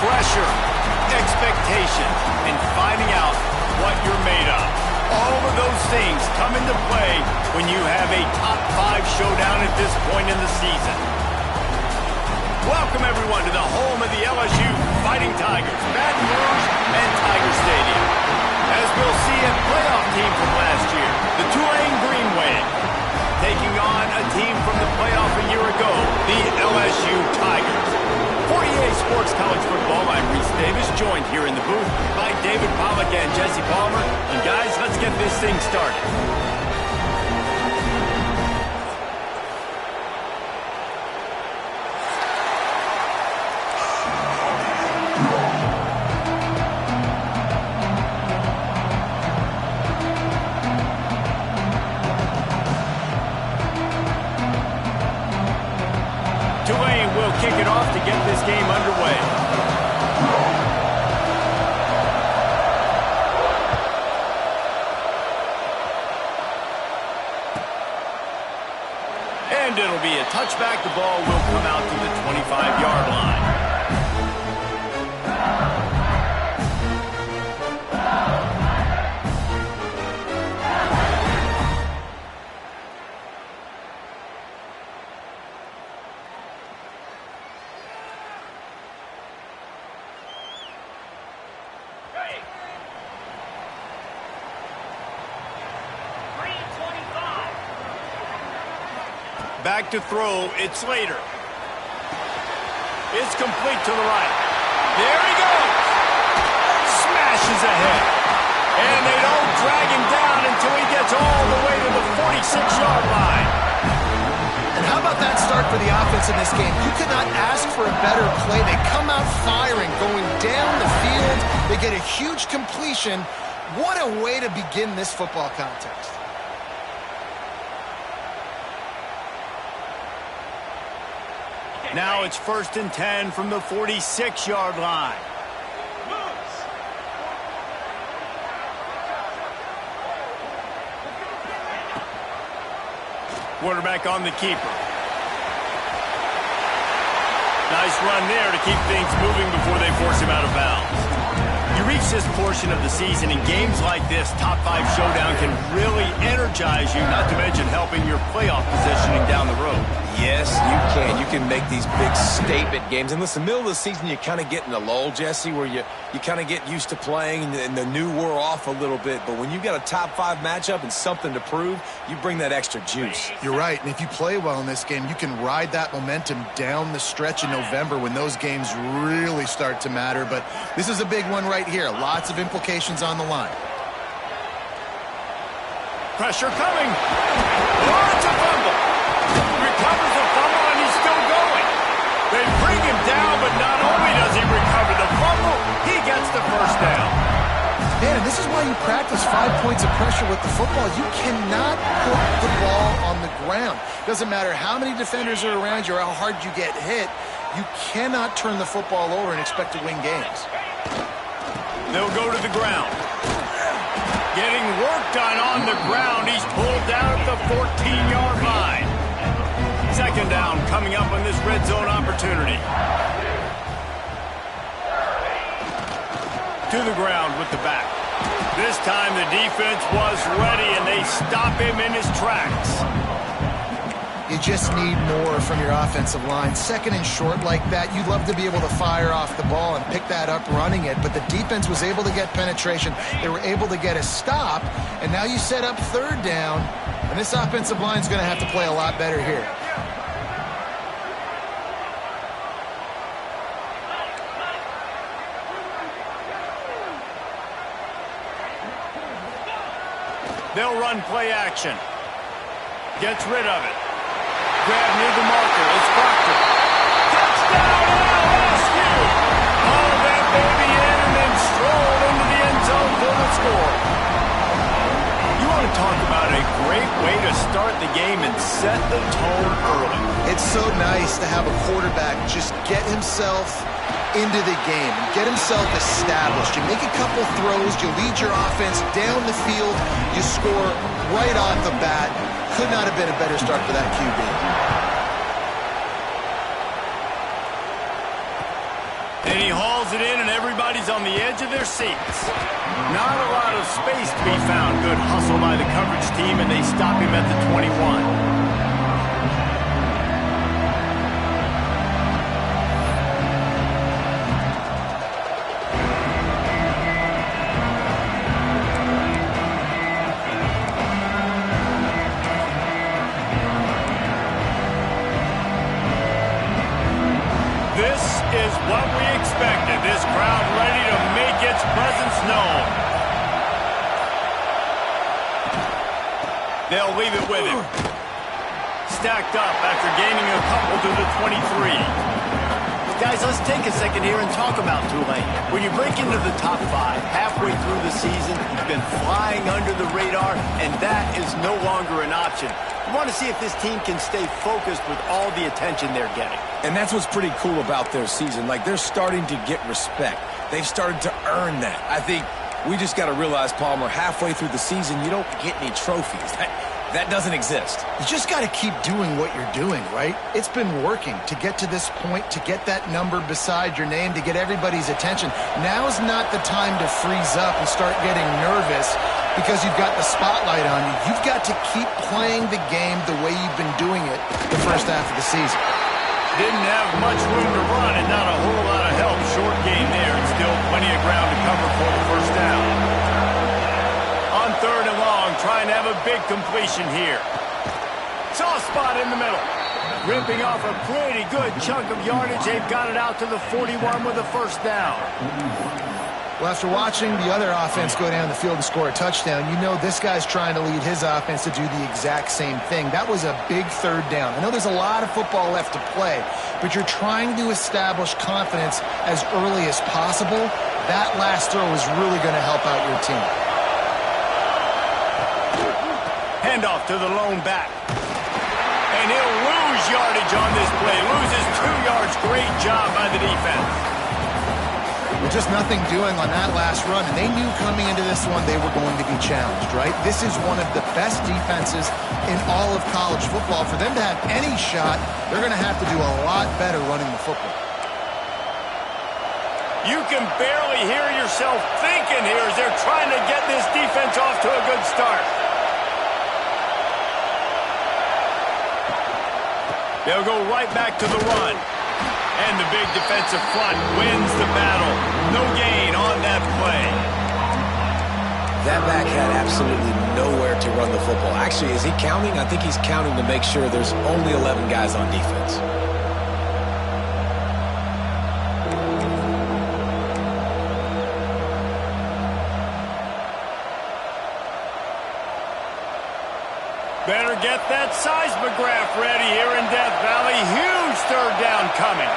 pressure, expectation, and finding out what you're made of. All of those things come into play when you have a top 5 showdown at this point in the season. Welcome, everyone, to the home of the LSU Fighting Tigers, Baton Rouge and Tiger Stadium. As we'll see, a playoff team from last year, the Tulane Green Wave, taking on a team from the playoff a year ago, the LSU Tigers. For EA Sports College Football, I'm Reese Davis, joined here in the booth by David Pollack and Jesse Palmer. And guys, let's get this thing started. Tulane will kick it off to get this game underway. And it'll be a touchback. The ball will come out to the 25-yard line. Back to throw, it's Slater. It's complete to the right. There he goes. Smashes ahead. And they don't drag him down until he gets all the way to the 46-yard line. And how about that start for the offense in this game? You could not ask for a better play. They come out firing, going down the field. They get a huge completion. What a way to begin this football contest. Now it's 1st and 10 from the 46-yard line. Quarterback on the keeper. Nice run there to keep things moving before they force him out of bounds. You reach this portion of the season, in games like this, top 5 showdown can really energize you, not to mention helping your playoff positioning down the road. Yes, you can. You can make these big statement games. And listen, middle of the season, you kind of get in a lull, Jesse, where you kind of get used to playing and the new wear off a little bit. But when you've got a top 5 matchup and something to prove, you bring that extra juice. You're right. And if you play well in this game, you can ride that momentum down the stretch in November when those games really start to matter. But this is a big one right here. Lots of implications on the line. Pressure coming. Oh, it's a fumble. Recovers the fumble, and he's still going. They bring him down, but not only does he recover the fumble, he gets the first down. Man, and this is why you practice 5 points of pressure with the football. You cannot put the ball on the ground. Doesn't matter how many defenders are around you or how hard you get hit. You cannot turn the football over and expect to win games. They'll go to the ground. Getting work done on the ground. He's pulled down at the 14-yard line. 2nd down coming up on this red zone opportunity. To the ground with the back. This time the defense was ready, and they stop him in his tracks. You just need more from your offensive line. 2nd and short like that, you'd love to be able to fire off the ball and pick that up running it, but the defense was able to get penetration. They were able to get a stop, and now you set up 3rd down, and this offensive line is going to have to play a lot better here. They'll run play action. Gets rid of it. Grab near the marker. It's Proctor. Touchdown, LSU! All that baby in and then strolled into the end zone for the score. You want to talk about a great way to start the game and set the tone early. It's so nice to have a quarterback just get himself into the game, get himself established. You make a couple throws, you lead your offense down the field, you score right off the bat. Could not have been a better start for that QB. And he hauls it in, and everybody's on the edge of their seats. Not a lot of space to be found. Good hustle by the coverage team, and they stop him at the 21. They'll leave it with him. Stacked up after gaining a couple to the 23. Guys, let's take a second here and talk about Tulane. When you break into the top 5 halfway through the season, you've been flying under the radar, and that is no longer an option. You want to see if this team can stay focused with all the attention they're getting. And that's what's pretty cool about their season. Like, they're starting to get respect. They've started to earn that. I think we just got to realize, Palmer, halfway through the season, you don't get any trophies. That doesn't exist. You just got to keep doing what you're doing, right? It's been working to get to this point, to get that number beside your name, to get everybody's attention. Now's not the time to freeze up and start getting nervous because you've got the spotlight on you. You've got to keep playing the game the way you've been doing it the first half of the season. Didn't have much room to run and not a whole lot of help. Short game there and still plenty of ground to cover for the first down. On 3rd and long, trying to have a big completion here. Soft spot in the middle. Ripping off a pretty good chunk of yardage. They've got it out to the 41 with a first down. Well, after watching the other offense go down the field and score a touchdown, you know this guy's trying to lead his offense to do the exact same thing. That was a big 3rd down. I know there's a lot of football left to play, but you're trying to establish confidence as early as possible. That last throw is really going to help out your team. Handoff to the lone back. And he'll lose yardage on this play. Loses 2 yards. Great job by the defense. With just nothing doing on that last run, and they knew coming into this one they were going to be challenged, right? This is one of the best defenses in all of college football. For them to have any shot, they're going to have to do a lot better running the football. You can barely hear yourself thinking here as they're trying to get this defense off to a good start. They'll go right back to the run. And the big defensive front wins the battle. No gain on that play. That back had absolutely nowhere to run the football. Actually, is he counting? I think he's counting to make sure there's only 11 guys on defense. Better get that seismograph ready here in Death Valley. Huge 3rd down coming.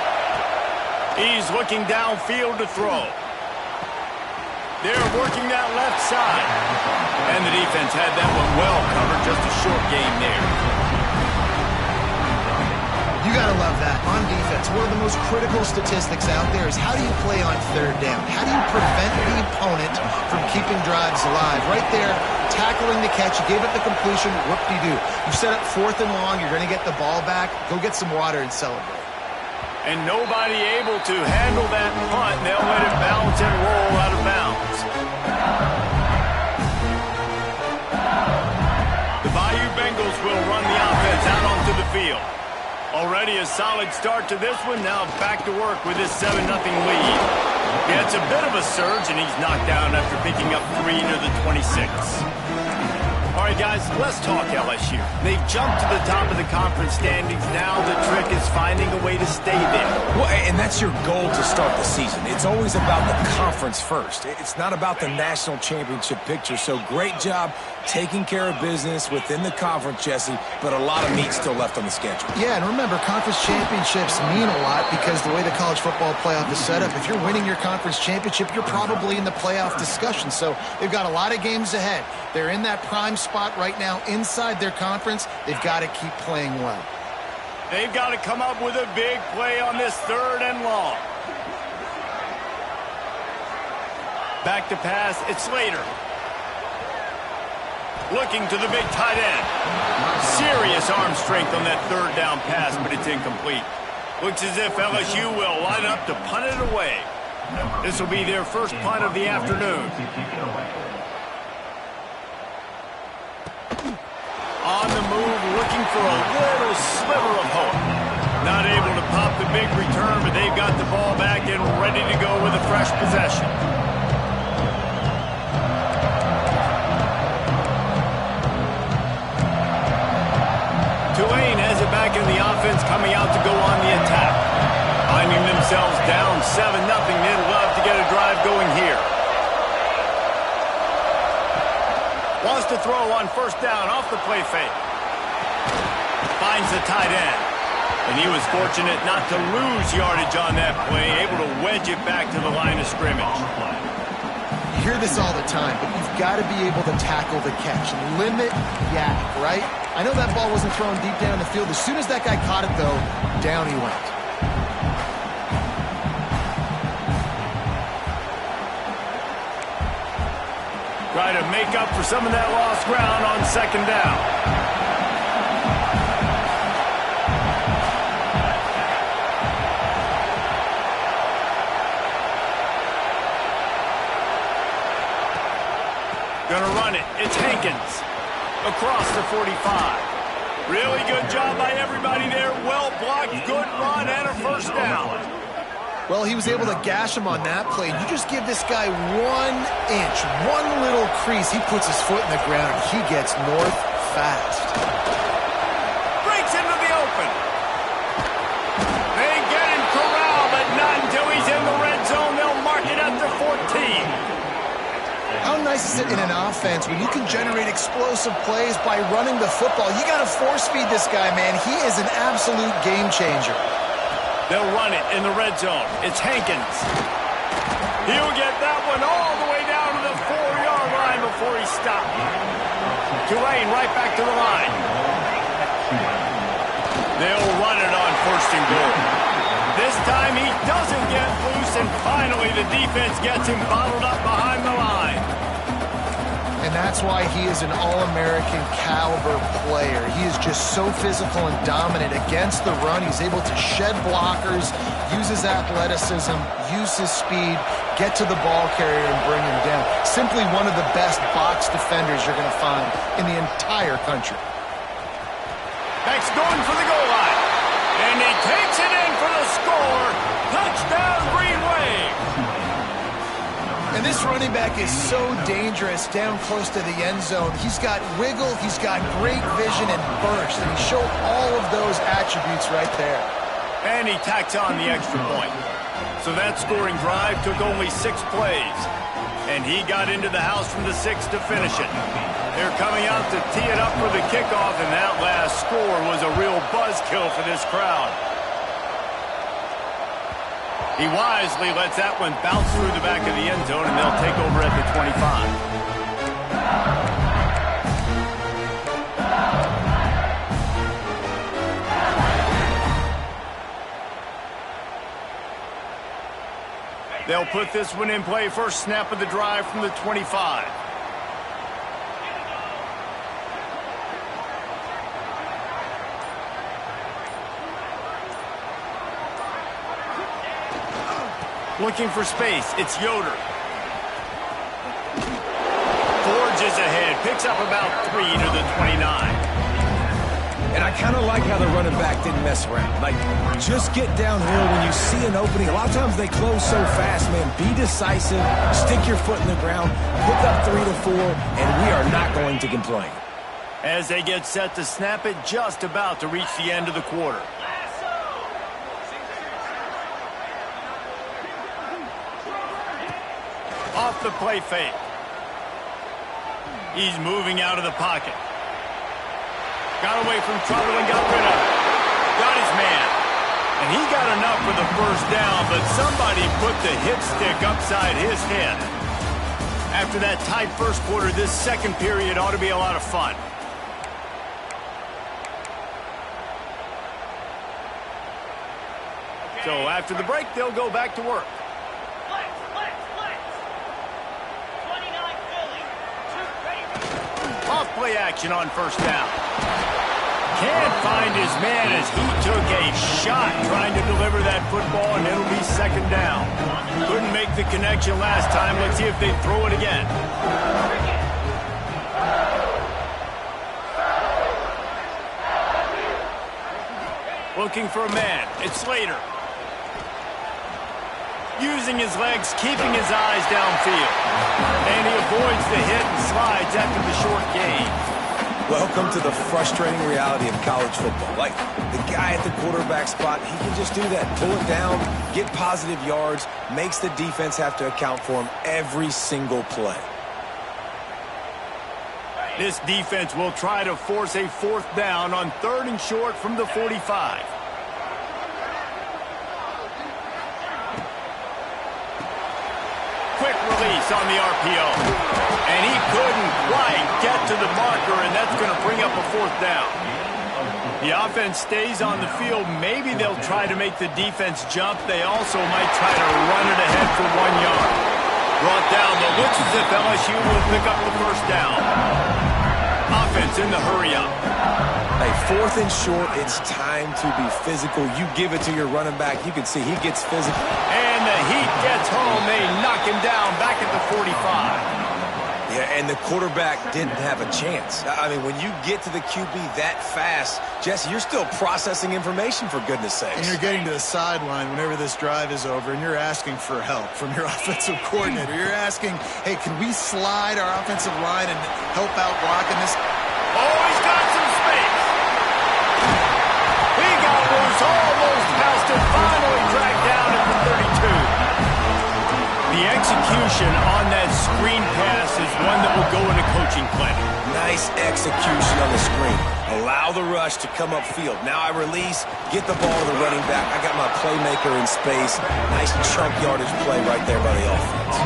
He's looking downfield to throw. They're working that left side. And the defense had that one well covered. Just a short game there. You got to love that. On defense, one of the most critical statistics out there is how do you play on 3rd down? How do you prevent the opponent from keeping drives alive? Right there, tackling the catch, you gave it the completion, whoop-de-doo. You set up 4th and long, you're going to get the ball back, go get some water and celebrate. And nobody able to handle that punt. They'll let it bounce and roll out of bounds. The Bayou Bengals will run the offense out onto the field. Already a solid start to this one. Now back to work with his 7-0 lead. Yeah, it's a bit of a surge, and he's knocked down after picking up 3 to the 26. All right, guys, let's talk LSU. They've jumped to the top of the conference standings. Now the trick is finding a way to stay there. Well, and that's your goal to start the season. It's always about the conference first. It's not about the national championship picture. So great job taking care of business within the conference, Jesse, but a lot of meat still left on the schedule. Yeah, and remember, conference championships mean a lot because the way the college football playoff is set up, if you're winning your conference championship, you're probably in the playoff discussion. So they've got a lot of games ahead. They're in that prime spot right now inside their conference. They've got to keep playing well. They've got to come up with a big play on this 3rd and long. Back to pass, it's Slater. Looking to the big tight end. Serious arm strength on that 3rd down pass, but it's incomplete. Looks as if LSU will line up to punt it away. This will be their first punt of the afternoon. On the move, looking for a little sliver of hope. Not able to pop the big return, but they've got the ball back and ready to go with a fresh possession. Tulane has it back in the offense, coming out to go on the attack. Finding themselves down 7-0. They'd love to get a drive going here. Wants to throw on first down off the play fake. Finds the tight end. And he was fortunate not to lose yardage on that play, able to wedge it back to the line of scrimmage. You hear this all the time, but you've got to be able to tackle the catch. Limit yak, right? I know that ball wasn't thrown deep down the field. As soon as that guy caught it, though, down he went. Try to make up for some of that lost ground on second down. Gonna run it. It's Hankins. Across the 45. Really good job by everybody there. Well blocked, good run, and a first down. Well, he was able to gash him on that play. You just give this guy 1 inch, one little crease. He puts his foot in the ground, and he gets north fast. Breaks into the open. They get him corralled, but not until he's in the red zone. They'll mark it at the 14. How nice is it in an offense when you can generate explosive plays by running the football? You got to force feed this guy, man. He is an absolute game changer. They'll run it in the red zone. It's Hankins. He'll get that one all the way down to the 4-yard line before he stopped. Tulane right back to the line. They'll run it on first and goal. This time he doesn't get loose, and finally the defense gets him bottled up behind the line. And that's why he is an All-American caliber player. He is just so physical and dominant against the run. He's able to shed blockers, use his athleticism, use his speed, get to the ball carrier and bring him down. Simply one of the best box defenders you're going to find in the entire country. Beck's going for the goal line. And he takes it in for the score. Touchdown, Green Wave. And this running back is so dangerous down close to the end zone. He's got wiggle, he's got great vision and burst, and he showed all of those attributes right there. And he tacks on the extra point. So that scoring drive took only 6 plays. And he got into the house from the 6 to finish it. They're coming out to tee it up for the kickoff, and that last score was a real buzzkill for this crowd. He wisely lets that one bounce through the back of the end zone, and they'll take over at the 25. They'll put this one in play. First snap of the drive from the 25. Looking for space. It's Yoder. Forges ahead. Picks up about 3 to the 29. And I kind of like how the running back didn't mess around. Like, just get downhill when you see an opening. A lot of times they close so fast, man. Be decisive. Stick your foot in the ground. Pick up 3 to 4, and we are not going to complain. As they get set to snap it, just about to reach the end of the quarter. Off the play fake. He's moving out of the pocket. Got away from trouble and got rid of it. Got his man. And he got enough for the first down, but somebody put the hit stick upside his head. After that tight first quarter, this second period ought to be a lot of fun. So after the break, they'll go back to work. Off play action on first down. Can't find his man as he took a shot trying to deliver that football, and it'll be second down. Couldn't make the connection last time. Let's see if they throw it again. Looking for a man. It's Slater. Using his legs, keeping his eyes downfield. And he avoids the hit and slides after the short gain. Welcome to the frustrating reality of college football. Like, the guy at the quarterback spot, he can just do that. Pull it down, get positive yards, makes the defense have to account for him every single play. This defense will try to force a 4th down on 3rd and short from the 45. Quick release on the RPO. And he couldn't quite get to the marker, and that's going to bring up a 4th down. The offense stays on the field. Maybe they'll try to make the defense jump. They also might try to run it ahead for 1 yard. Brought down, but looks as if LSU will pick up the 1st down. Offense in the hurry-up. Hey, 4th and short, it's time to be physical. You give it to your running back. You can see he gets physical. And the heat gets home. They knock him down back at the 45. Yeah, and the quarterback didn't have a chance. I mean, when you get to the QB that fast, Jesse, you're still processing information, for goodness sakes. And you're getting to the sideline whenever this drive is over, and you're asking for help from your offensive coordinator. You're asking, hey, can we slide our offensive line and help out blocking this? Oh, he's got some space. He got loose, almost passed it, finally dragged down at the 32. The execution on that screen pass is one that will go in a coaching clinic. Nice execution on the screen. Allow the rush to come upfield. Now I release, get the ball to the running back. I got my playmaker in space. Nice chunk yardage play right there by the offense.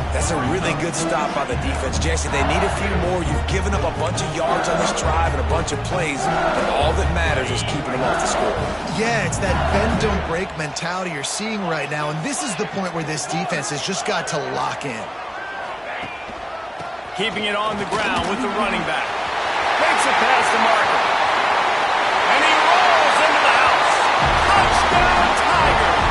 That's a really good stop by the defense. Jesse, they need a few more. You've given up a bunch of yards on this drive and a bunch of plays, but all that matters is keeping them off the score. Yeah, it's that bend, don't break mentality you're seeing right now, and this is the point where this defense has just got to lock in. Keeping it on the ground with the running back. Makes it past the marker. And he rolls into the house. Touchdown, Tigers!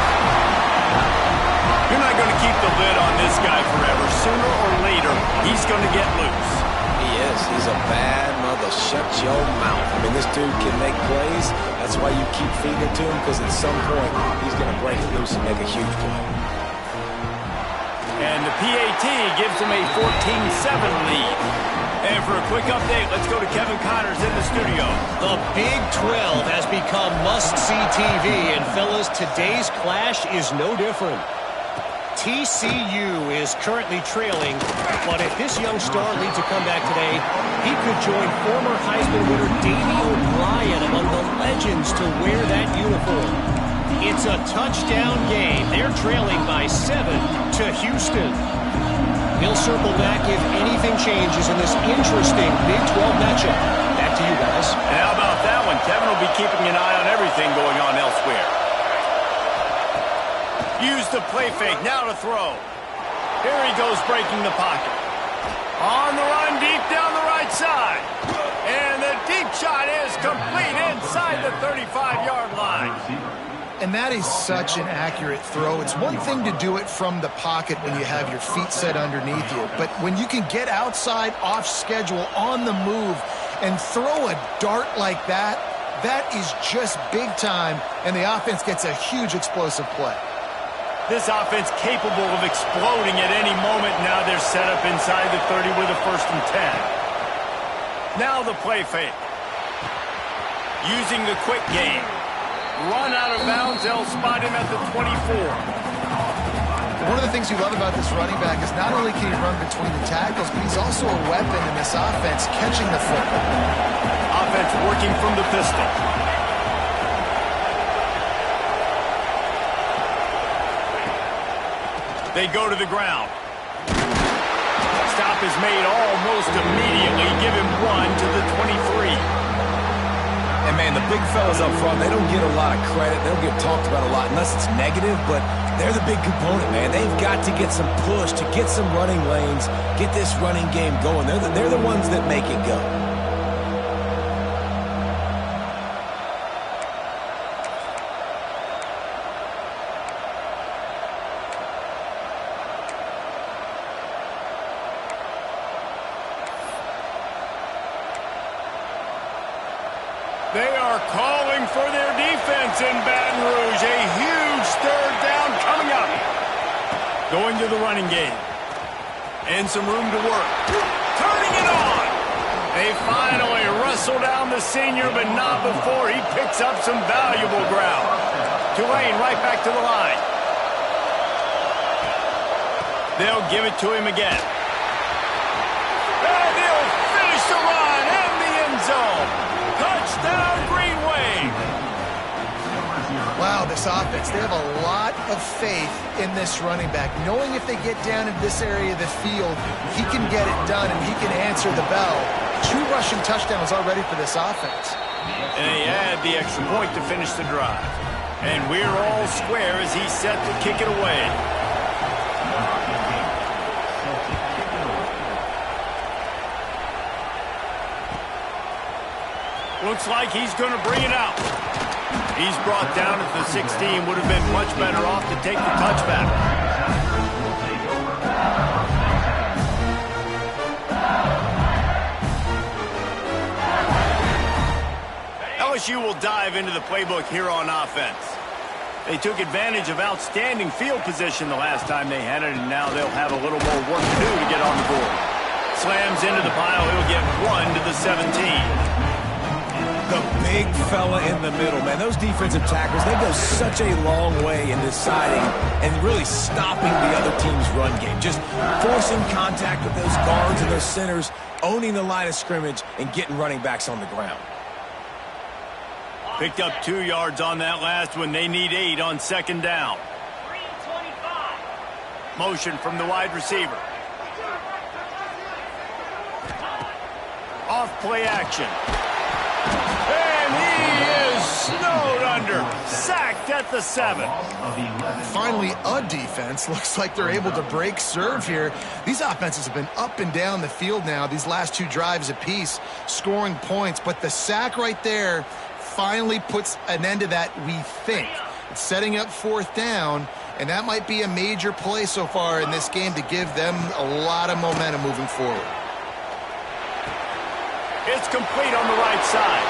You're not going to keep the lid on this guy forever. Sooner or later, he's going to get loose. He is. He's a bad mother. Shut your mouth. I mean, this dude can make plays. That's why you keep feeding it to him, because at some point, he's going to break loose and make a huge play. And the PAT gives him a 14-7 lead. And for a quick update, let's go to Kevin Connors in the studio. The Big 12 has become must-see TV, and fellas, today's clash is no different. TCU is currently trailing, but if this young star leads a comeback today, he could join former Heisman winner Davey O'Brien among the legends to wear that uniform. It's a touchdown game. They're trailing by 7 to Houston. He'll circle back if anything changes in this interesting Big 12 matchup. Back to you guys. And how about that one? Kevin will be keeping an eye on everything going on elsewhere. Use the play fake, now to throw. Here he goes, breaking the pocket. On the run, deep down the right side. And the deep shot is complete inside the 35-yard line. And that is such an accurate throw. It's one thing to do it from the pocket when you have your feet set underneath you, but when you can get outside, off schedule, on the move, and throw a dart like that, that is just big time, and the offense gets a huge explosive play. This offense capable of exploding at any moment. Now they're set up inside the 30 with a 1st and 10. Now the play fake. Using the quick game. Run out of bounds. They'll spot him at the 24. One of the things you love about this running back is not only can he run between the tackles, but he's also a weapon in this offense, catching the football. Offense working from the pistol. They go to the ground. Stop is made almost immediately. Give him 1 to the 23. And, man, the big fellas up front, they don't get a lot of credit. They don't get talked about a lot unless it's negative, but they're the big component, man. They've got to get some push, to get some running lanes, get this running game going. They're the ones that make it go. They are calling for their defense in Baton Rouge. A huge 3rd down coming up. Going to the running game. And some room to work. Turning it on. They finally wrestle down the senior, but not before he picks up some valuable ground. Tulane right back to the line. They'll give it to him again. And he'll Makes a run in the end zone. Touchdown, Green Wave. Wow, this offense, they have a lot of faith in this running back, knowing if they get down in this area of the field, he can get it done and he can answer the bell. 2 rushing touchdowns already for this offense. And they add the extra point to finish the drive. And we're all square as he's set to kick it away. Looks like he's going to bring it out. He's brought down at the 16. Would have been much better off to take the touchback. LSU will dive into the playbook here on offense. They took advantage of outstanding field position the last time they had it, and now they'll have a little more work to do to get on the board. Slams into the pile. He'll get 1 to the 17. The big fella in the middle, man. Those defensive tackles, they go such a long way in deciding and really stopping the other team's run game. Just forcing contact with those guards and those centers, owning the line of scrimmage, and getting running backs on the ground. Picked up 2 yards on that last one. They need 8 on second down. Motion from the wide receiver. Off play action. And he is snowed under. Sacked at the 7. Finally, a defense. Looks like they're able to break serve here. These offenses have been up and down the field now, these last 2 drives apiece, scoring points. But the sack right there finally puts an end to that, we think. It's setting up 4th down, and that might be a major play so far in this game to give them a lot of momentum moving forward. It's complete on the right side.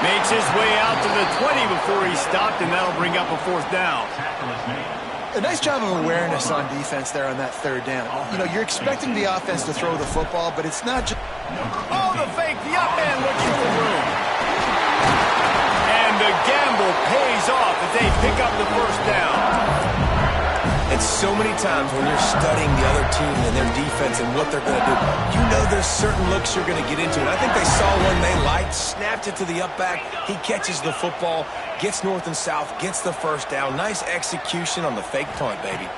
Makes his way out to the 20 before he stopped, and that'll bring up a 4th down. A nice job of awareness on defense there on that 3rd down. You know, you're expecting the offense to throw the football, but it's not just... Oh, the fake, the up end looking for room. And the gamble pays off as they pick up the 1st down. And so many times when you're studying the other team and their defense and what they're going to do, you know there's certain looks you're going to get into. And I think they saw one they liked, snapped it to the up back. He catches the football, gets north and south, gets the 1st down. Nice execution on the fake punt, baby.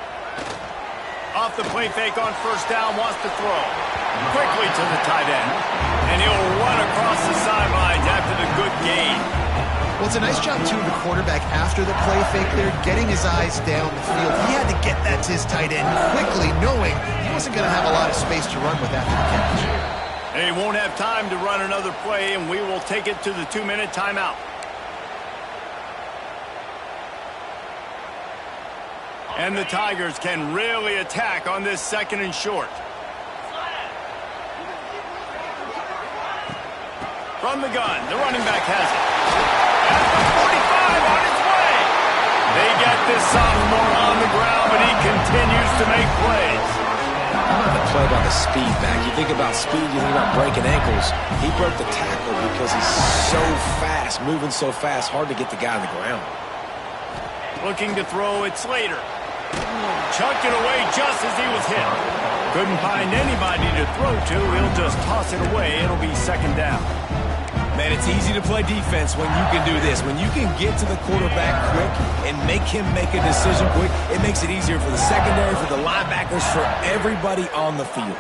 Off the play fake on 1st down, wants to throw. Quickly to the tight end. And he'll run across the sidelines after the good gain. Well, it's a nice job, too, of the quarterback after the play fake there, getting his eyes down the field. He had to get that to his tight end quickly, knowing he wasn't going to have a lot of space to run with after the catch. They won't have time to run another play, and we will take it to the 2-minute timeout. And the Tigers can really attack on this 2nd and short. From the gun, the running back has it. At the 45 on his way. They get this sophomore on the ground, but he continues to make plays. The play by the speed back. You think about speed, you think about breaking ankles. He broke the tackle because he's so fast, moving so fast, hard to get the guy on the ground. Looking to throw, it's Slater. Chucked it away just as he was hit. Couldn't find anybody to throw to. He'll just toss it away. It'll be 2nd down. Man, it's easy to play defense when you can do this. When you can get to the quarterback quick and make him make a decision quick, it makes it easier for the secondary, for the linebackers, for everybody on the field.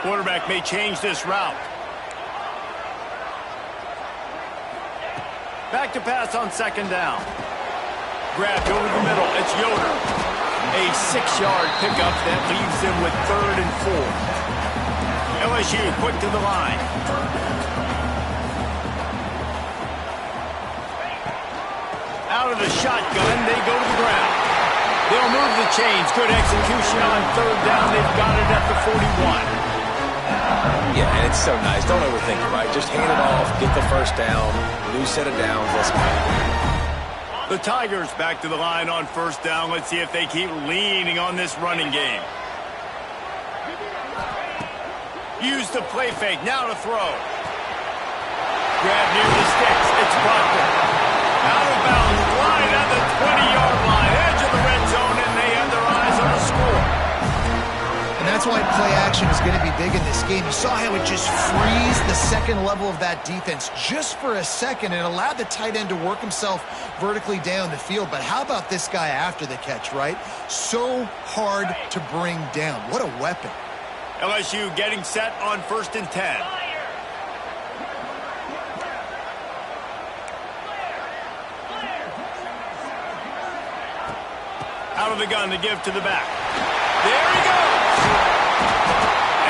Quarterback may change this route. Back to pass on 2nd down. Grabbed over the middle. It's Yoder. A 6-yard pickup that leaves him with 3rd and 4. LSU quick to the line. Out of the shotgun, they go to the ground. They'll move the chains. Good execution on 3rd down. They've got it at the 41. Yeah, and it's so nice. Don't overthink it, right? Just hand it off, get the 1st down, new set of downs, let's go. The Tigers back to the line on 1st down. Let's see if they keep leaning on this running game. Use the play fake. Now to throw. Grab near the sticks. It's Proctor. Out of bounds. Line at the 20-yard line. Edge of the red zone, and they have their eyes on the score. And that's why play action is going to be big in this game. You saw how it just frees the second level of that defense just for a second and allowed the tight end to work himself vertically down the field. But how about this guy after the catch, right? So hard to bring down. What a weapon. LSU getting set on 1st and 10. Out of the gun to give to the back. There he goes.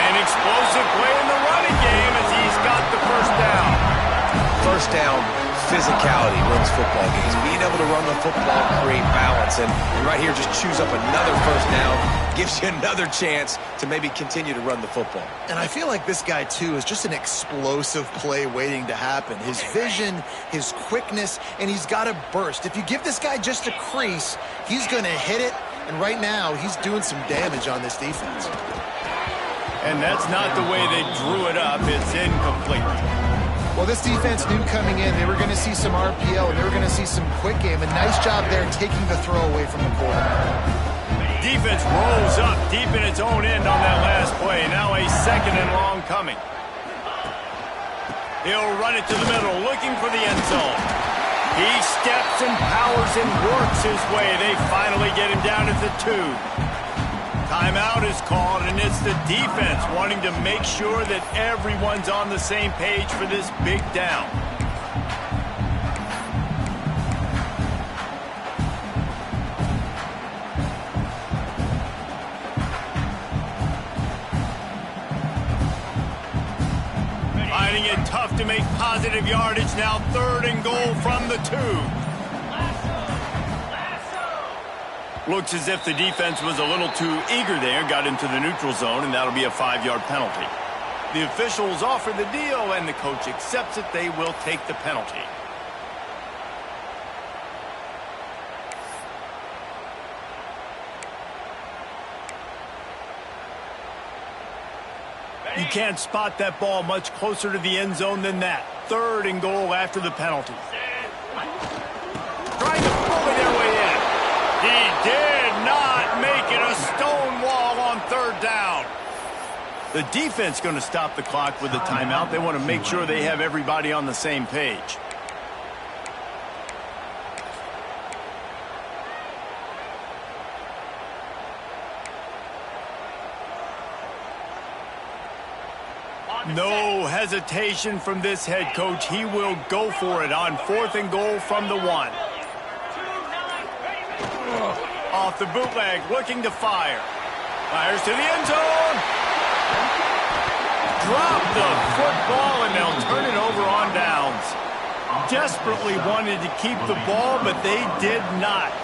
An explosive play in the running game as he's got the first down. First down, physicality wins football games. Being able to run the football, create balance. And right here, just choose up another first down. Gives you another chance to maybe continue to run the football. And I feel like this guy, too, is just an explosive play waiting to happen. His vision, his quickness, and he's got a burst. If you give this guy just a crease, he's going to hit it. And right now, he's doing some damage on this defense. And that's not the way they drew it up. It's incomplete. Well, this defense knew coming in they were going to see some RPO and they were going to see some quick game. A nice job there taking the throw away from the quarterback. Defense rolls up deep in its own end on that last play. Now a 2nd and long coming. He'll run it to the middle, looking for the end zone. He steps and powers and works his way. They finally get him down at the 2. Timeout is called, and it's the defense wanting to make sure that everyone's on the same page for this big down. Finding it tough to make positive yardage now. 3rd and goal from the 2. Looks as if the defense was a little too eager there, got into the neutral zone, and that'll be a 5-yard penalty. The officials offer the deal, and the coach accepts it. They will take the penalty. You can't spot that ball much closer to the end zone than that. 3rd and goal after the penalty. Trying to bully their way in. He did not make it. A stone wall on 3rd down. The defense going to stop the clock with a timeout. They want to make sure they have everybody on the same page. No hesitation from this head coach. He will go for it on 4th and goal from the 1. Off the bootleg, looking to fire. Fires to the end zone. Drop the football, and they'll turn it over on downs. Desperately wanted to keep the ball, but they did not.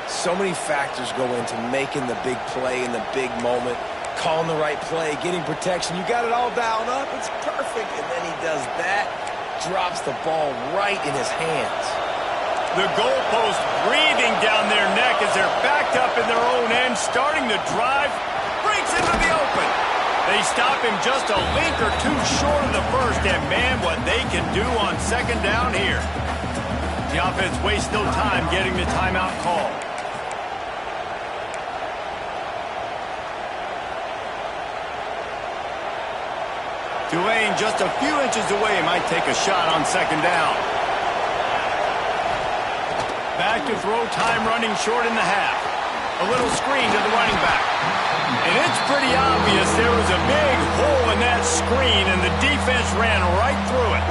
So many factors go into making the big play in the big moment. Calling the right play, getting protection. You got it all dialed up. It's perfect. And then he does that, drops the ball right in his hands. The goalpost breathing down their neck as they're backed up in their own end, starting the drive, breaks into the open. They stop him just a link or two short of the first, and man, what they can do on 2nd down here. The offense wastes no time getting the timeout call. Tulane just a few inches away, might take a shot on 2nd down. Back to throw, time running short in the half. A little screen to the running back. And it's pretty obvious there was a big hole in that screen, and the defense ran right through it.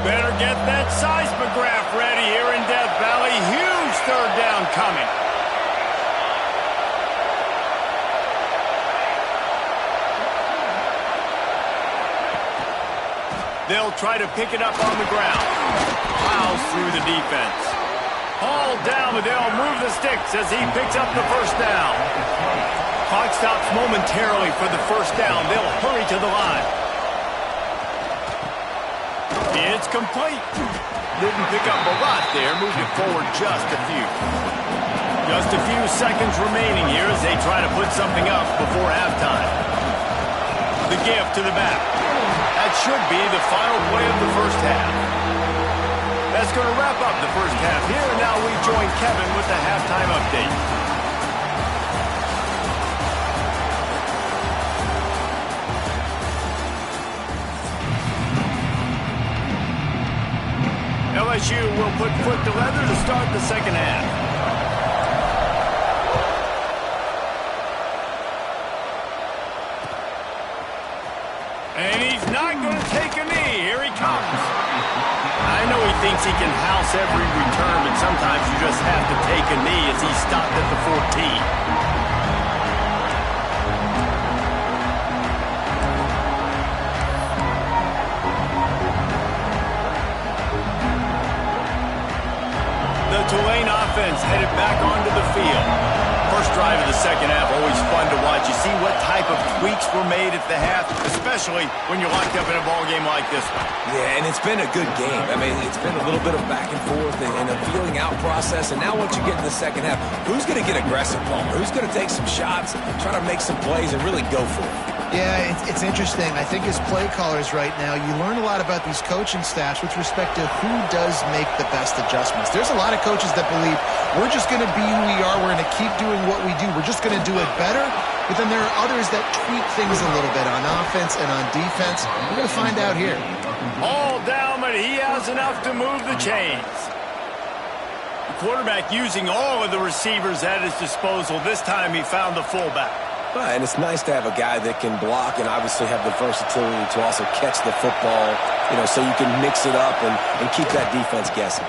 Better get that seismograph ready here in Death Valley. Huge 3rd down coming. They'll try to pick it up on the ground. Plows through the defense. Hauled down, but they'll move the sticks as he picks up the 1st down. Clock stops momentarily for the 1st down. They'll hurry to the line. It's complete. Didn't pick up a lot there. Moved it forward just a few. Just a few seconds remaining here as they try to put something up before halftime. The give to the back. should be the final play of the first half. That's going to wrap up the first half here, and now we join Kevin with the halftime update. LSU will put foot to leather to start the second half. And he's not going to take a knee. Here he comes. I know he thinks he can house every return, but sometimes you just have to take a knee as he stopped at the 14. The Tulane offense headed back onto the field. First drive of the second half, always fun to watch. You see what type of tweaks were made at the half, especially when you're locked up in a ball game like this one. Yeah, and it's been a good game. I mean, it's been a little bit of back and forth and a feeling out process. And now once you get in the second half, who's going to get aggressive, Palmer? Who's going to take some shots, try to make some plays, and really go for it? Yeah, it's interesting. I think as play callers right now, you learn a lot about these coaching staffs with respect to who does make the best adjustments. There's a lot of coaches that believe we're just going to be who we are. We're going to keep doing what we do. We're just going to do it better. But then there are others that tweak things a little bit on offense and on defense. We're going to find out here. All down, but he has enough to move the chains. The quarterback using all of the receivers at his disposal. This time he found the fullback. And it's nice to have a guy that can block and obviously have the versatility to also catch the football, so you can mix it up and keep that defense guessing.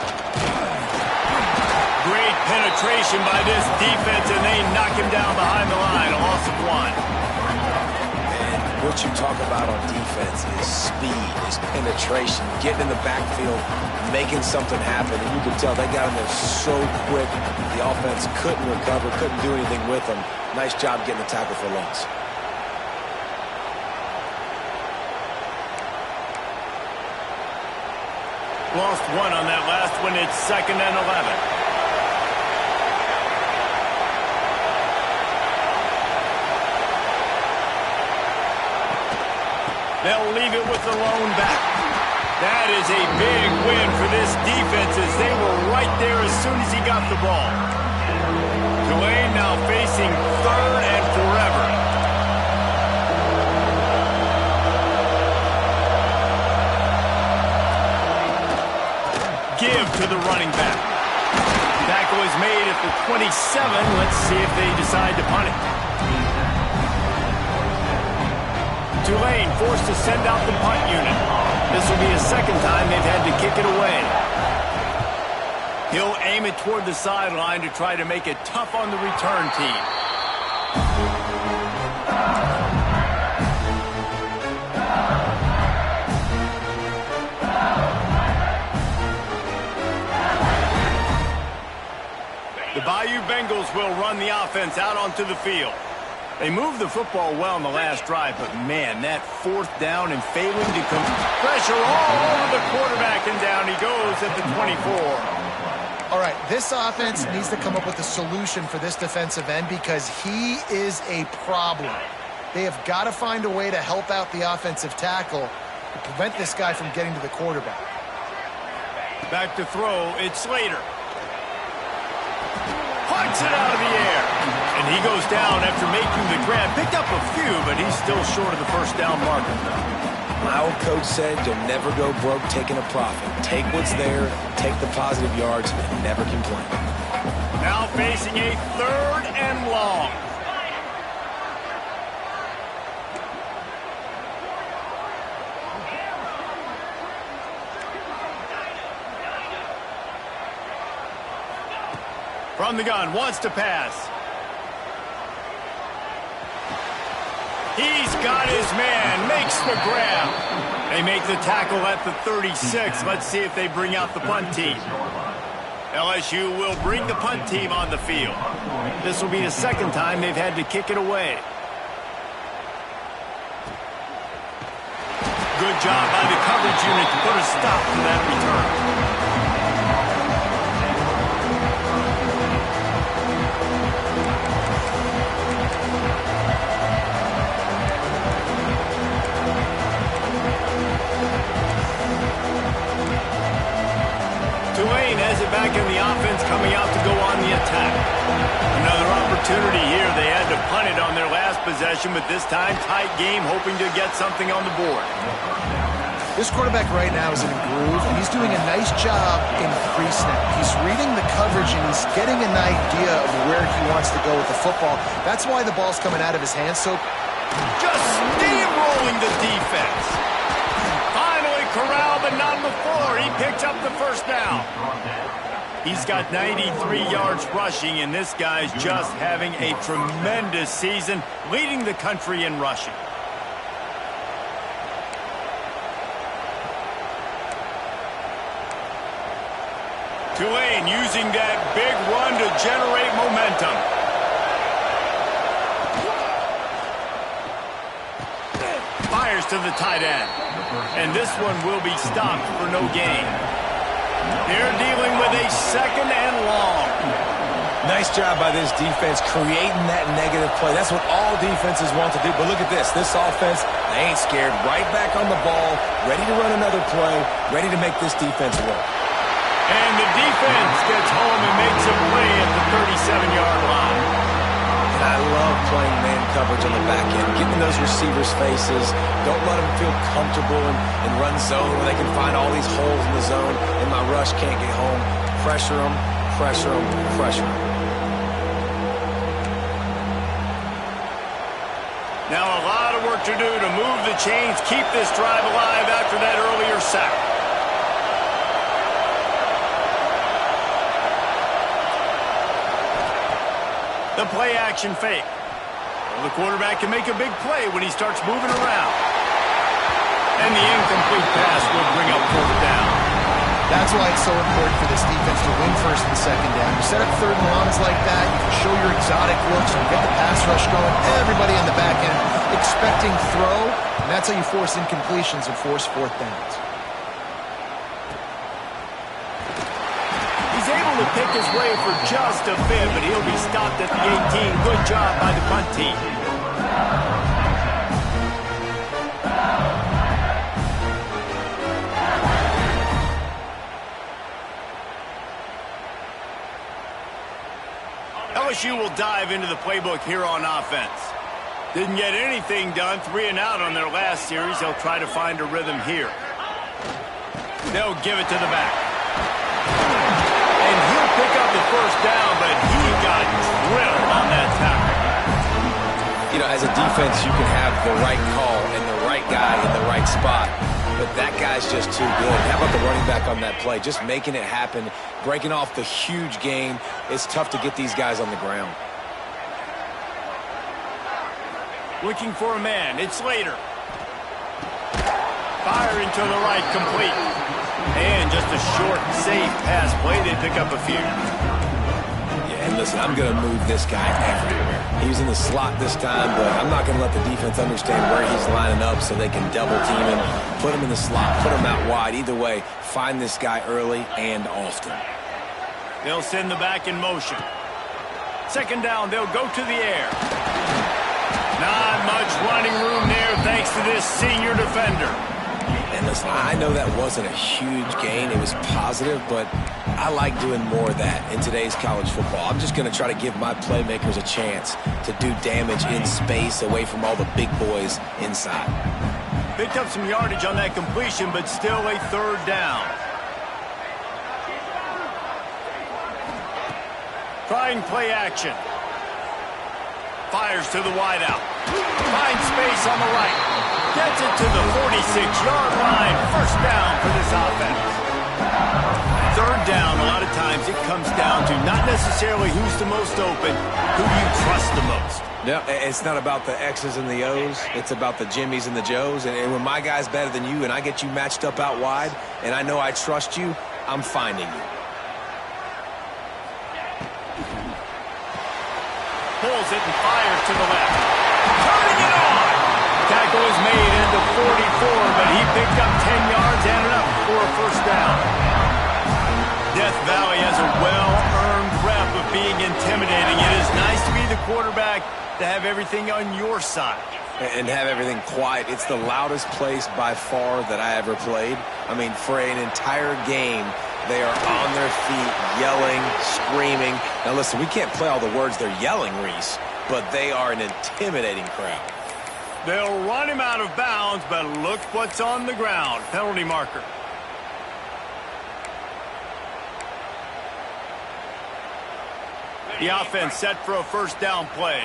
Great penetration by this defense, and they knock him down behind the line. A loss of one. And what you talk about on defense is speed, is penetration, getting in the backfield, making something happen. And you can tell they got in there so quick, the offense couldn't recover, couldn't do anything with them. Nice job getting the tackle for loss. Lost one on that last one. It's 2nd and 11. They'll leave it with the lone back. That is a big win for this defense as they were right there as soon as he got the ball. Tulane now facing 3rd and forever. Give to the running back. Tackle is made at the 27. Let's see if they decide to punt it. Tulane forced to send out the punt unit. This will be the second time they've had to kick it away. He'll aim it toward the sideline to try to make it tough on the return team. The Bayou Bengals will run the offense out onto the field. They moved the football well in the last drive, but man, that 4th down and failing to come. Pressure all over the quarterback, and down he goes at the 24. All right, this offense needs to come up with a solution for this defensive end because he is a problem. They have got to find a way to help out the offensive tackle to prevent this guy from getting to the quarterback. Back to throw, it's Slater. Punts it out of the air. And he goes down after making the grab. Picked up a few, but he's still short of the first down marker. My old coach said you'll never go broke taking a profit. Take what's there, take the positive yards, and never complain. Now facing a 3rd and long. From the gun, wants to pass. He's got his man, makes the grab. They make the tackle at the 36. Let's see if they bring out the punt team. LSU will bring the punt team on the field. This will be the second time they've had to kick it away. Good job by the coverage unit to put a stop to that return. get back in the offense, coming out to go on the attack. Another opportunity here. They had to punt it on their last possession, but this time tight game, hoping to get something on the board. This quarterback right now is in a groove, and he's doing a nice job in pre-snap. He's reading the coverage, and he's getting an idea of where he wants to go with the football. That's why the ball's coming out of his hands. So just steamrolling the defense. Finally corralled, but not before. He picked up the first down. He's got 93 yards rushing, and this guy's just having a tremendous season, leading the country in rushing. Tulane using that big run to generate momentum. Fires to the tight end. And this one will be stopped for no gain. They're dealing with a second and long. Nice job by this defense creating that negative play. That's what all defenses want to do. But look at this. This offense, they ain't scared. Right back on the ball, ready to run another play, ready to make this defense work. And the defense gets home and makes a play at the 37-yard line. And I love playing man coverage on the back end, getting in those receivers' faces. Don't let them feel comfortable and run zone where they can find all these holes in the zone and my rush can't get home. Pressure them, pressure them, pressure them. Now a lot of work to do to move the chains, keep this drive alive after that earlier sack. The play-action fake. Well, the quarterback can make a big play when he starts moving around. And the incomplete pass will bring up fourth down. that's why it's so important for this defense to win first and second down. You set up third and longs like that, you can show your exotic looks, you get the pass rush going, everybody on the back end expecting throw, and that's how you force incompletions and force fourth downs. He's able to pick his way for just a bit, but he'll be stopped at the 18. Good job by the punt team. LSU will dive into the playbook here on offense. Didn't get anything done, 3 and out on their last series. They'll try to find a rhythm here. They'll give it to the back. And he'll pick up the first down, but he got drilled on that tackle. You know, as a defense, you can have the right call and the right guy in the right spot, but that guy's just too good. How about the running back on that play? Just making it happen, breaking off the huge gain. It's tough to get these guys on the ground. Looking for a man. It's Slater. Firing to the right, complete. And just a short, safe pass play. They pick up a few. Yeah, and listen, I'm going to move this guy everywhere. He was in the slot this time, but I'm not going to let the defense understand where he's lining up so they can double team him, put him in the slot, put him out wide. Either way, find this guy early and often. They'll send the back in motion. Second down, they'll go to the air. Not much running room there thanks to this senior defender. And listen, I know that wasn't a huge gain. It was positive, but I like doing more of that in today's college football. I'm just going to try to give my playmakers a chance to do damage in space away from all the big boys inside. Picked up some yardage on that completion, but still a third down. Trying play action. Fires to the wideout. Finds space on the right. Gets it to the 46-yard line. First down for this offense. Third down, a lot of times it comes down to not necessarily who's the most open, who you trust the most. No, it's not about the X's and the O's. It's about the Jimmys and the Joes. And when my guy's better than you and I get you matched up out wide and I know I trust you, I'm finding you. Pulls it and fires to the left. Turning it on. Tackle is made into 44, but he picked up 10 yards and enough for a first down. Death Valley has a well-earned rep of being intimidating. It is nice to be the quarterback, to have everything on your side. And have everything quiet. It's the loudest place by far that I ever played. I mean, for an entire game, They are on their feet, yelling, screaming. Now listen, we can't play all the words they're yelling, Reese, but they are an intimidating crowd. They'll run him out of bounds, but look what's on the ground. Penalty marker. The offense set for a first down play.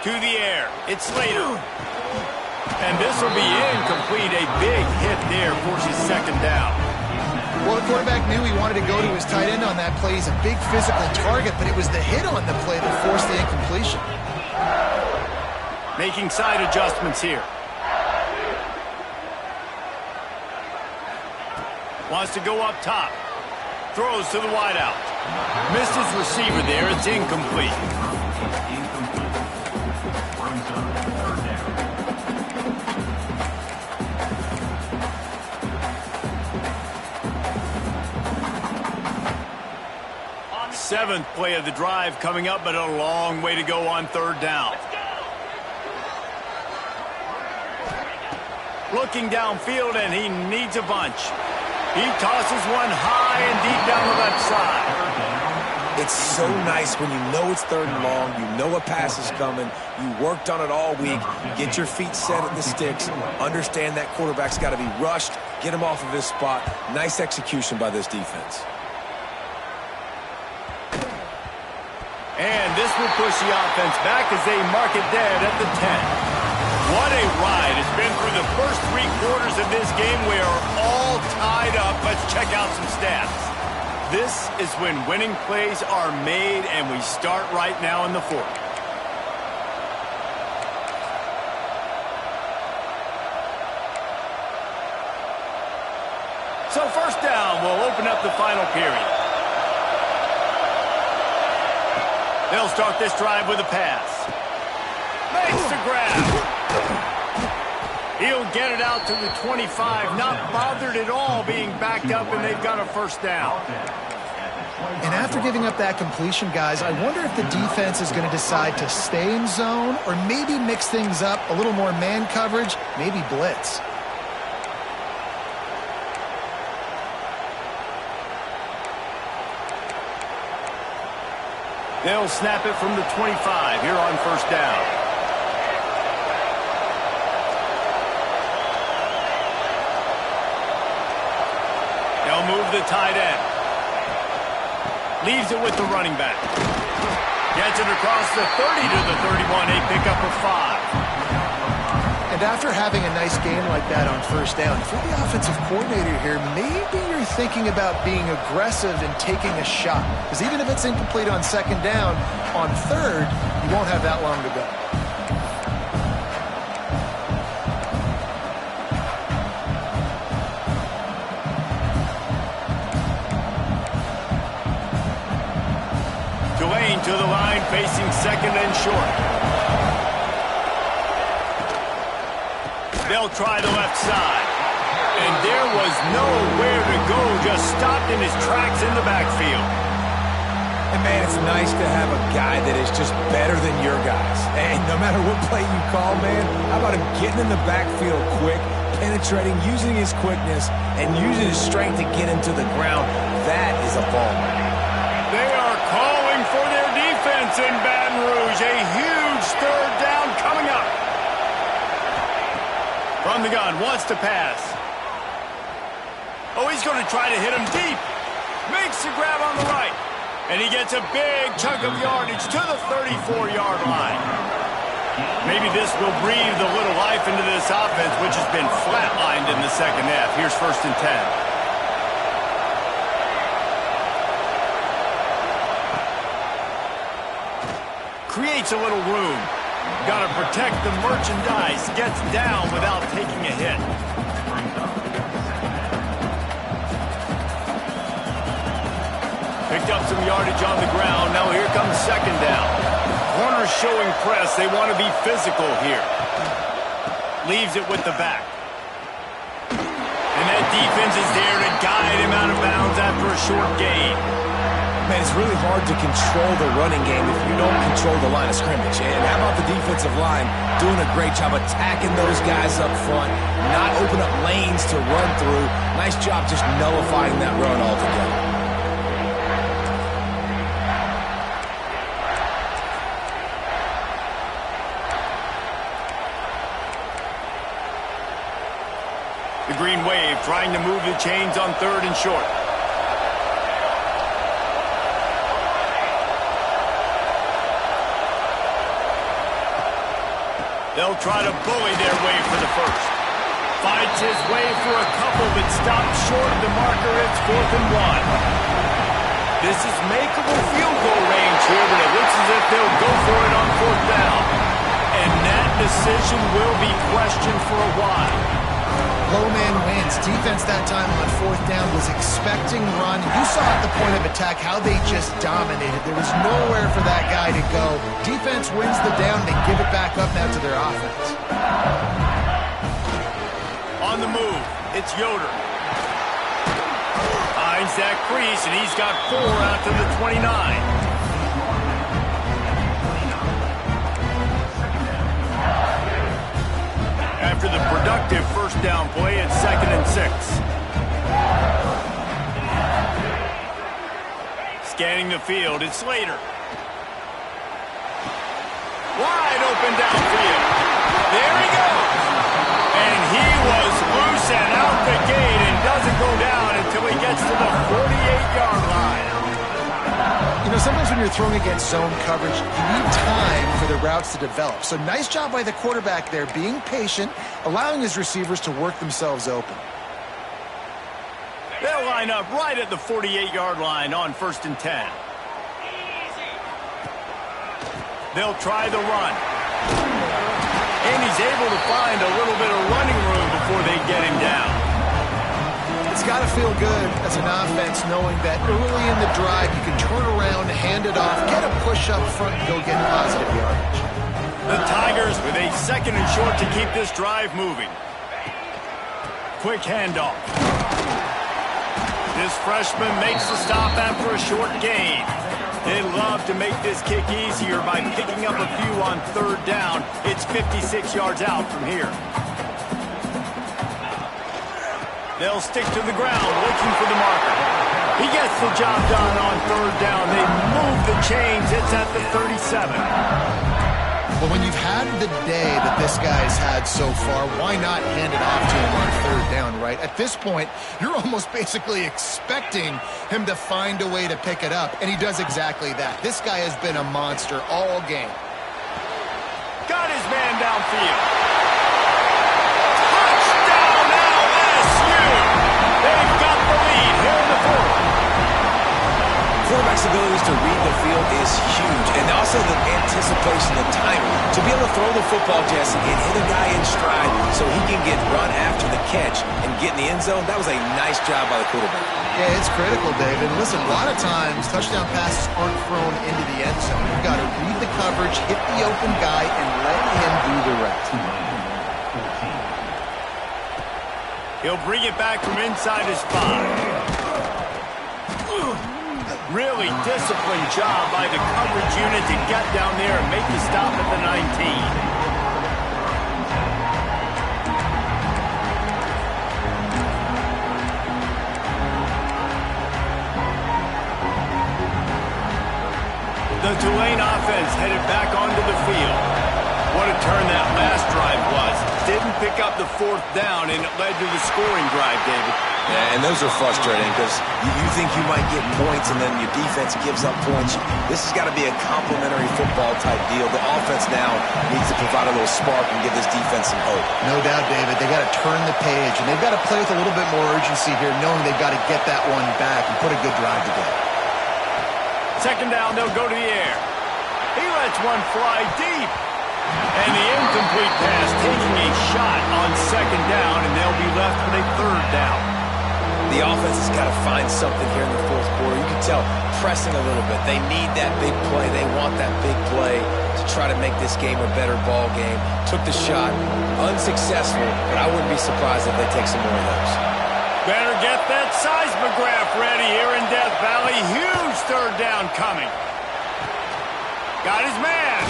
To the air. It's Slater. And this will be incomplete. A big hit there forces second down. Well, the quarterback knew he wanted to go to his tight end on that play. He's a big physical target, but it was the hit on the play that forced the incompletion. Making side adjustments here. Wants to go up top. Throws to the wideout. Missed his receiver there. It's incomplete. Seventh play of the drive coming up, but a long way to go on third down. Looking downfield, and he needs a bunch. He tosses one high and deep down the left side. It's so nice when you know it's third and long, you know a pass is coming, you worked on it all week, get your feet set at the sticks, understand that quarterback's got to be rushed, get him off of his spot. Nice execution by this defense. And this will push the offense back as they mark it dead at the 10. What a ride. It's been through the first 3 quarters of this game. We are all tied up. Let's check out some stats. This is when winning plays are made, and we start right now in the 4th. So first down will open up the final period. They'll start this drive with a pass. Makes the grab. He'll get it out to the 25, not bothered at all being backed up, and they've got a first down. And after giving up that completion, guys, I wonder if the defense is going to decide to stay in zone or maybe mix things up, a little more man coverage, maybe blitz. They'll snap it from the 25 here on first down. They'll move the tight end. Leaves it with the running back. Gets it across the 30 to the 31, a pickup of 5. And after having a nice game like that on first down, if you're the offensive coordinator here, maybe you're thinking about being aggressive and taking a shot. Because even if it's incomplete on second down, on third, you won't have that long to go. Tulane to the line, facing second and short. They'll try the left side. And there was nowhere to go, just stopped in his tracks in the backfield. And, man, it's nice to have a guy that is just better than your guys. And no matter what play you call, man, how about him getting in the backfield quick, penetrating, using his quickness, and using his strength to get him to the ground. That is a ball. They are calling for their defense in Baton Rouge. A huge third down coming up. From the gun, wants to pass. Oh, he's going to try to hit him deep. Makes the grab on the right. And he gets a big chunk of yardage to the 34-yard line. Maybe this will breathe a little life into this offense, which has been flatlined in the second half. Here's first and 10. Creates a little room. Got to protect the merchandise. Gets down without taking a hit. Picked up some yardage on the ground. Now here comes second down. Corners showing press. They want to be physical here. Leaves it with the back. And that defense is there to guide him out of bounds after a short gain. Man, it's really hard to control the running game if you don't control the line of scrimmage. And how about the defensive line doing a great job attacking those guys up front, not open up lanes to run through. Nice job just nullifying that run altogether. The Green Wave trying to move the chains on 3rd and short. They'll try to bully their way for the first. Fights his way for a couple, but stops short of the marker. It's 4th and 1. This is makeable field goal range here, but it looks as if they'll go for it on 4th down. And that decision will be questioned for a while. Low man wins. Defense that time on 4th down was expecting run. You saw at the point of attack how they just dominated. There was nowhere for that guy to go. Defense wins the down. They give it back up now to their offense. On the move, it's Yoder. Finds that crease, and he's got 4 out to the 29. After the productive first down play, it's 2nd and 6. Scanning the field, it's Slater. Wide open downfield. There he goes. And he was loose and out the gate and doesn't go down until he gets to the 48-yard line. You know, sometimes when you're throwing against zone coverage, you need time for the routes to develop. So nice job by the quarterback there, being patient, allowing his receivers to work themselves open. They'll line up right at the 48-yard line on 1st and 10. They'll try the run. And he's able to find a little bit of running room before they get him down. It's got to feel good as an offense knowing that early in the drive you can turn around, hand it off, get a push up front, and go get positive yardage. The Tigers with a 2nd and short to keep this drive moving. Quick handoff. This freshman makes the stop after a short gain. They love to make this kick easier by picking up a few on 3rd down. It's 56 yards out from here. They'll stick to the ground looking for the marker. He gets the job done on 3rd down. They move the chains. It's at the 37. Well, when you've had the day that this guy's had so far, why not hand it off to him on 3rd down, right? At this point, you're almost basically expecting him to find a way to pick it up, and he does exactly that. This guy has been a monster all game. Got his man downfield. Touchdown LSU! They've got the lead here in the 4th. Quarterback's abilities to read the field is huge, and also the anticipation, the timing. To be able to throw the football, Jesse, and hit a guy in stride so he can get run after the catch and get in the end zone, that was a nice job by the quarterback. Yeah, it's critical, David. Listen, a lot of times touchdown passes aren't thrown into the end zone. You've got to read the coverage, hit the open guy, and let him do the rest. He'll bring it back from inside his 5. Really disciplined job by the coverage unit to get down there and make the stop at the 19. The Tulane offense headed back onto the field. What a turn that last drive was. Didn't pick up the 4th down, and it led to the scoring drive, David. Yeah, and those are frustrating because you think you might get points and then your defense gives up points. This has got to be a complementary football type deal. The offense now needs to provide a little spark and give this defense some hope. No doubt, David. They got to turn the page, and they've got to play with a little bit more urgency here, knowing they've got to get that one back and put a good drive together. 2nd down, they'll go to the air. He lets one fly deep. And the incomplete pass taking a shot on 2nd down, and they'll be left with a 3rd down. The offense has got to find something here in the 4th quarter. You can tell pressing a little bit. They need that big play. They want that big play to try to make this game a better ball game. Took the shot. Unsuccessful, but I wouldn't be surprised if they take some more of those. Better get that seismograph ready here in Death Valley. Huge 3rd down coming. Got his man.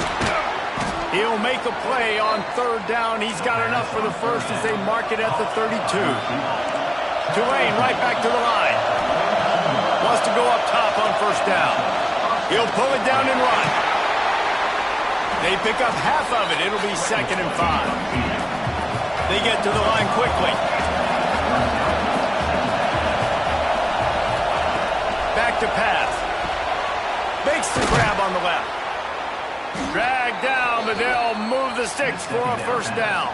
He'll make a play on third down. He's got enough for the first as they mark it at the 32. Tulane right back to the line. Wants to go up top on first down. He'll pull it down and run. They pick up half of it. It'll be 2nd and 5. They get to the line quickly. Back to pass. Makes the grab on the left. Dragged down, but they'll move the sticks for a first down.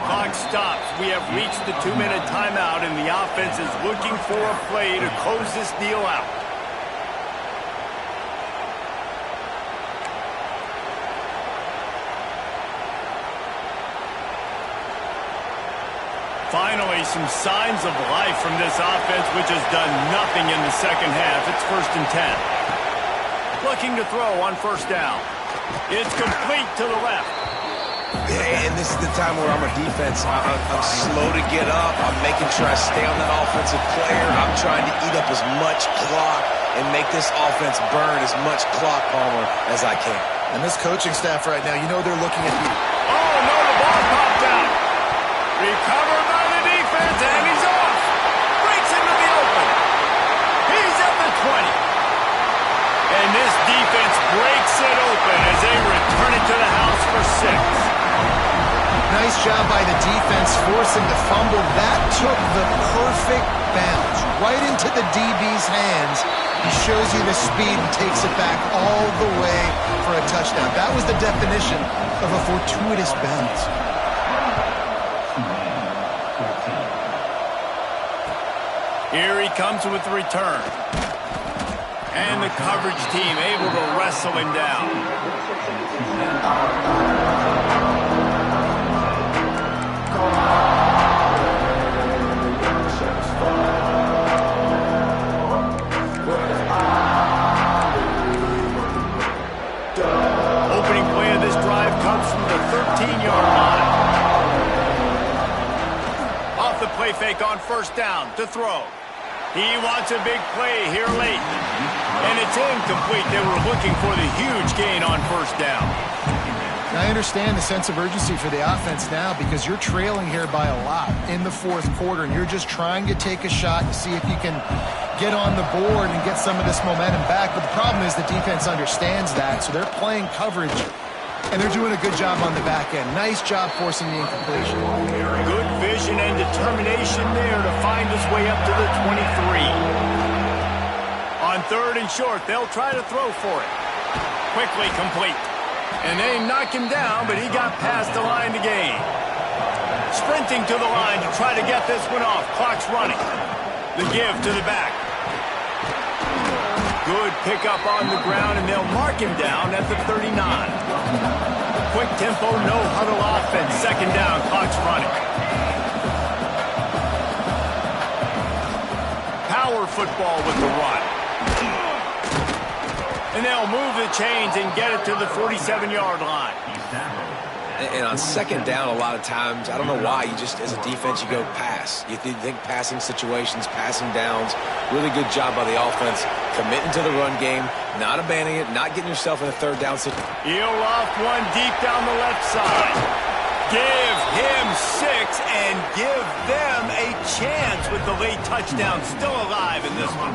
Clock stops. We have reached the 2-minute timeout, and the offense is looking for a play to close this deal out. Finally, some signs of life from this offense, which has done nothing in the second half. It's 1st and 10. Looking to throw on first down. It's complete to the left. Yeah, and this is the time where I'm a defense. I'm slow to get up. I'm making sure I stay on that offensive player. I'm trying to eat up as much clock and make this offense burn as much clock, Palmer, as I can. And this coaching staff right now, you know they're looking at you. Oh, no, the ball popped out. Recovered by the defense, and he's off. Breaks into the open. He's at the 20. And this defense breaks it open as they return it to the house for 6. Nice job by the defense forcing the fumble. That took the perfect bounce right into the DB's hands. He shows you the speed and takes it back all the way for a touchdown. That was the definition of a fortuitous bounce. Here he comes with the return. And the coverage team able to wrestle him down. Opening play of this drive comes from the 13-yard line. Off the play fake on first down to throw. He wants a big play here late. And it's incomplete. They were looking for the huge gain on first down. I understand the sense of urgency for the offense now because you're trailing here by a lot in the 4th quarter, and you're just trying to take a shot to see if you can get on the board and get some of this momentum back. But the problem is the defense understands that, so they're playing coverage, and they're doing a good job on the back end. Nice job forcing the incompletion. Good vision and determination there to find his way up to the 23. On 3rd and short, they'll try to throw for it. Quickly complete. And they knock him down, but he got past the line to gain. Sprinting to the line to try to get this one off. Clock's running. The give to the back. Good pickup on the ground, and they'll mark him down at the 39. Quick tempo, no huddle offense. 2nd down, clock's running. Power football with the run. And they'll move the chains and get it to the 47-yard line. And on 2nd down, a lot of times, I don't know why, you just, as a defense, you go pass. You think passing situations, passing downs. Really good job by the offense, committing to the run game, not abandoning it, not getting yourself in a 3rd down situation. He'll loft one deep down the left side. Give him 6 and give them a chance with the late touchdown still alive in this one.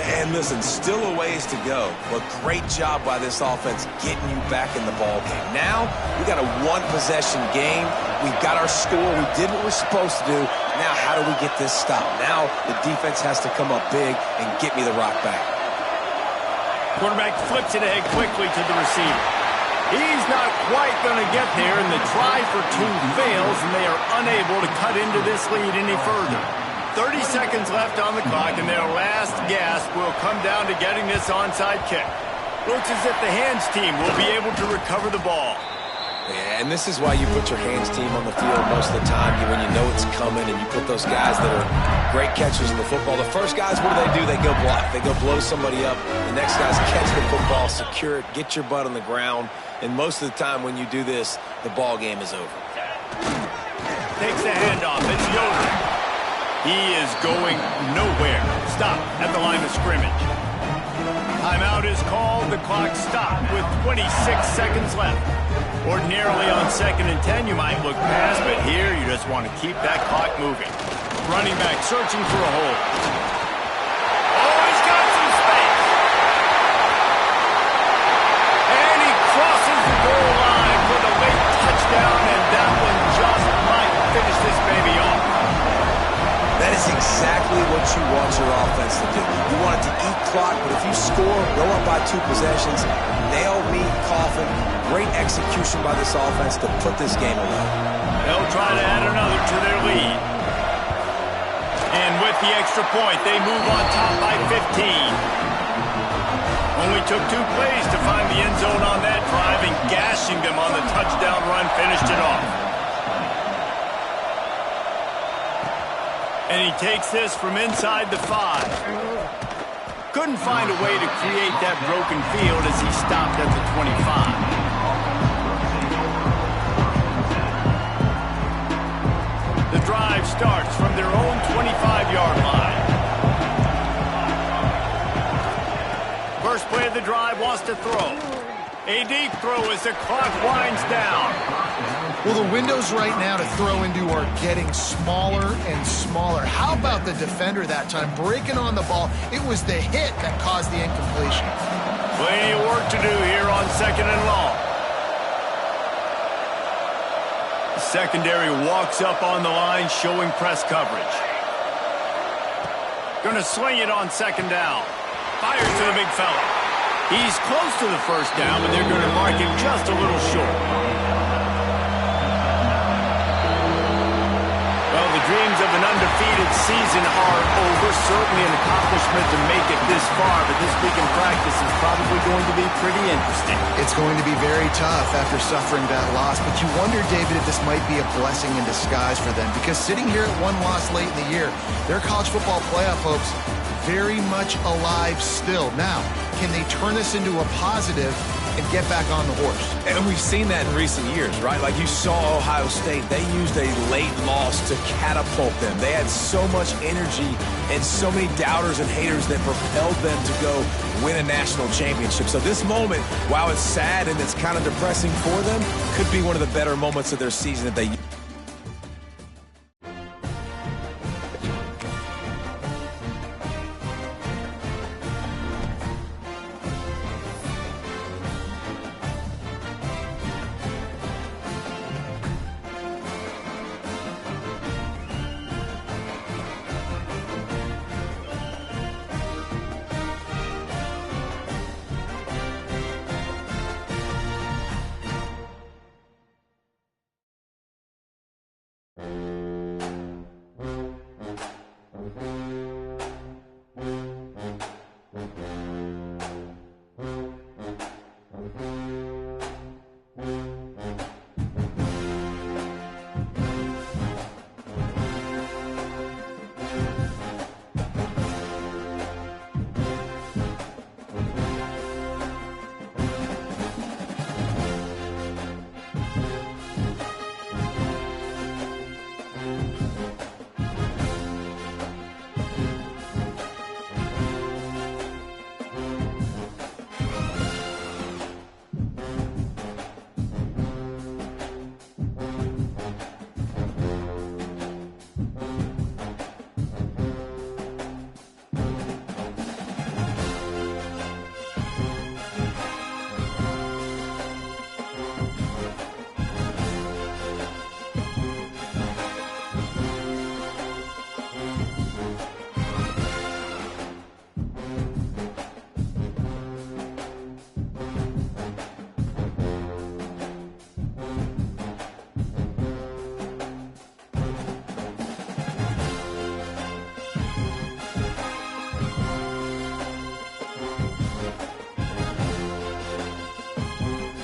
And listen, still a ways to go, but great job by this offense getting you back in the ball game. Now, we got a 1-possession game. We've got our score. We did what we're supposed to do. Now, how do we get this stopped? Now, the defense has to come up big and get me the rock back. Quarterback flips it ahead quickly to the receiver. He's not quite going to get there, and the try for 2 fails, and they are unable to cut into this lead any further. 30 seconds left on the clock, and their last gasp will come down to getting this onside kick. Looks as if the hands team will be able to recover the ball. Yeah, and this is why you put your hands team on the field most of the time when you know it's coming, and you put those guys that are great catchers in the football. The first guys, what do? They go block. They go blow somebody up. The next guys catch the football, secure it, get your butt on the ground, and most of the time when you do this, the ball game is over. Takes the handoff. It's Yoder. He is going nowhere. Stop at the line of scrimmage. Timeout is called. The clock stopped with 26 seconds left. Ordinarily on 2nd and 10, you might look past, but here you just want to keep that clock moving. Running back searching for a hole. Oh, he's got some space. And he crosses the goal line for the late touchdown, and that one just might finish this baby off. That is exactly what you want your offense to do. You want it to eat clock, but if you score, go up by 2 possessions, nail meat coffin. Great execution by this offense to put this game away. They'll try to add another to their lead. And with the extra point, they move on top by 15. Only took 2 plays to find the end zone on that drive, and gashing them on the touchdown run finished it off. And he takes this from inside the 5. Couldn't find a way to create that broken field as he stopped at the 25. The drive starts from their own 25-yard line. First play of the drive wants to throw. A deep throw as the clock winds down. Well, the windows right now to throw into are getting smaller and smaller. How about the defender that time breaking on the ball? It was the hit that caused the incompletion. Plenty of work to do here on 2nd and long. The secondary walks up on the line, showing press coverage. Going to sling it on 2nd down. Fires to the big fella. He's close to the first down, but they're going to mark him just a little short. Well, the dreams of an undefeated season are over. Certainly an accomplishment to make it this far, but this week in practice is probably going to be pretty interesting. It's going to be very tough after suffering that loss, but you wonder, David, if this might be a blessing in disguise for them, because sitting here at 1 loss late in the year, their college football playoff hopes very much alive still. Now, can they turn this into a positive and get back on the horse? And we've seen that in recent years, right? Like you saw Ohio State, they used a late loss to catapult them. They had so much energy and so many doubters and haters that propelled them to go win a national championship. So this moment, while it's sad and it's kind of depressing for them, could be one of the better moments of their season that they